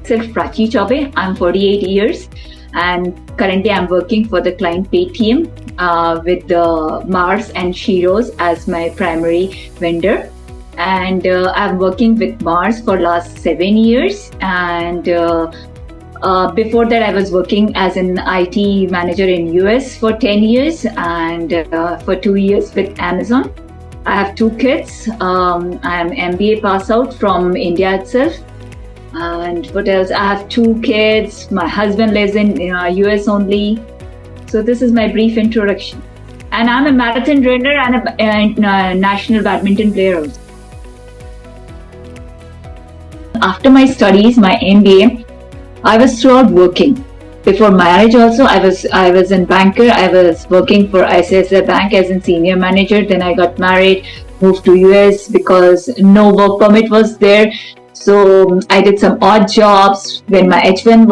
myself Prachi Chaube. I'm 48 years and currently I'm working for the client Paytm with Mars and Sheroes as my primary vendor. And I'm working with Mars for last 7 years. And before that, I was working as an IT manager in US for 10 years and for 2 years with Amazon. I have 2 kids. I'm MBA pass out from India itself. And what else? I have 2 kids. My husband lives in US only. So this is my brief introduction. And I'm a marathon runner and a national badminton player also. After my studies, my MBA, I was throughout working. Before marriage also, I was in banker. I was working for ICICI Bank as a senior manager. Then I got married, moved to US because no work permit was there. So I did some odd jobs. When my H1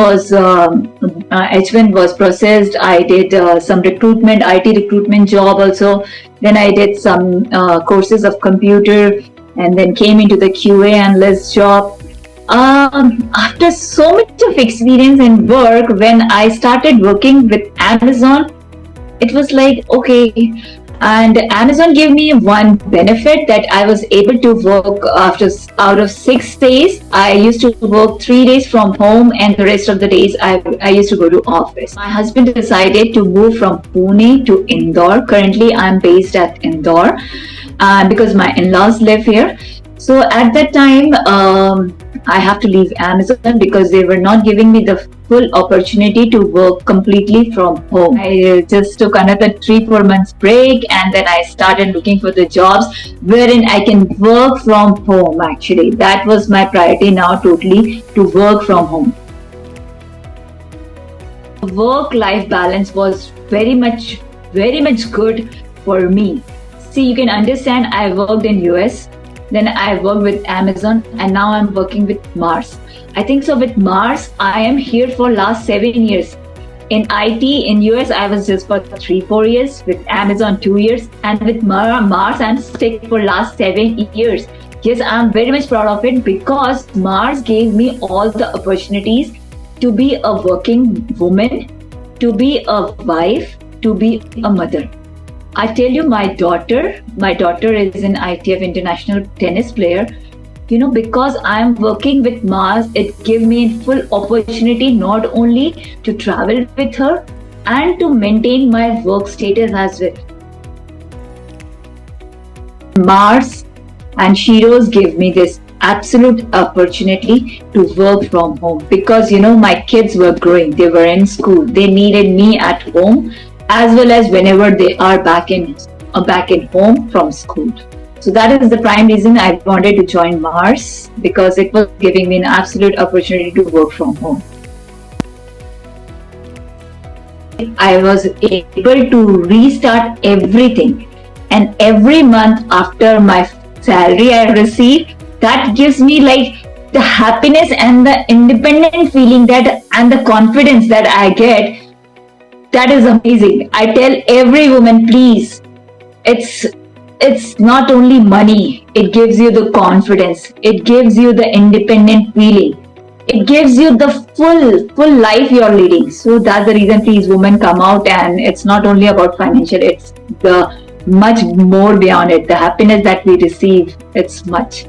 was processed, I did some recruitment, IT recruitment job also. Then I did some courses of computer and then came into the QA analyst job. After so much of experience and work, when I started working with Amazon, it was like, okay, and Amazon gave me one benefit that I was able to work out of 6 days. I used to work 3 days from home and the rest of the days I used to go to office. My husband decided to move from Pune to Indore. Currently, I'm based at Indore because my in-laws live here. So at that time, I have to leave Amazon because they were not giving me the full opportunity to work completely from home. I just took another 3-4 months break and then I started looking for the jobs wherein I can work from home actually. That was my priority now totally, to work from home. Work-life balance was very much good for me. See, you can understand I worked in US. Then I worked with Amazon and now I'm working with Mars. I think so with Mars, I am here for last 7 years. In IT, in US, I was just for 3-4 years, with Amazon 2 years, and with Mars, I'm stuck for last 7 years. Yes, I'm very much proud of it because Mars gave me all the opportunities to be a working woman, to be a wife, to be a mother. I tell you, my daughter is an ITF international tennis player. You know, because I'm working with Mars, it gives me full opportunity not only to travel with her and to maintain my work status as well. Mars and Sheroes gave me this absolute opportunity to work from home because, you know, my kids were growing. They were in school. They needed me at home as well as whenever they are back in home from school. So that is the prime reason I wanted to join Mars, because it was giving me an absolute opportunity to work from home. I was able to restart everything, and every month after my salary I receive, that gives me like the happiness and the independent feeling that and the confidence that I get. That is amazing. I tell every woman, please, it's not only money. It gives you the confidence. It gives you the independent feeling. It gives you the full life you're leading. So that's the reason, please, women, come out, and it's not only about financial. It's the much more beyond it. The happiness that we receive, it's much.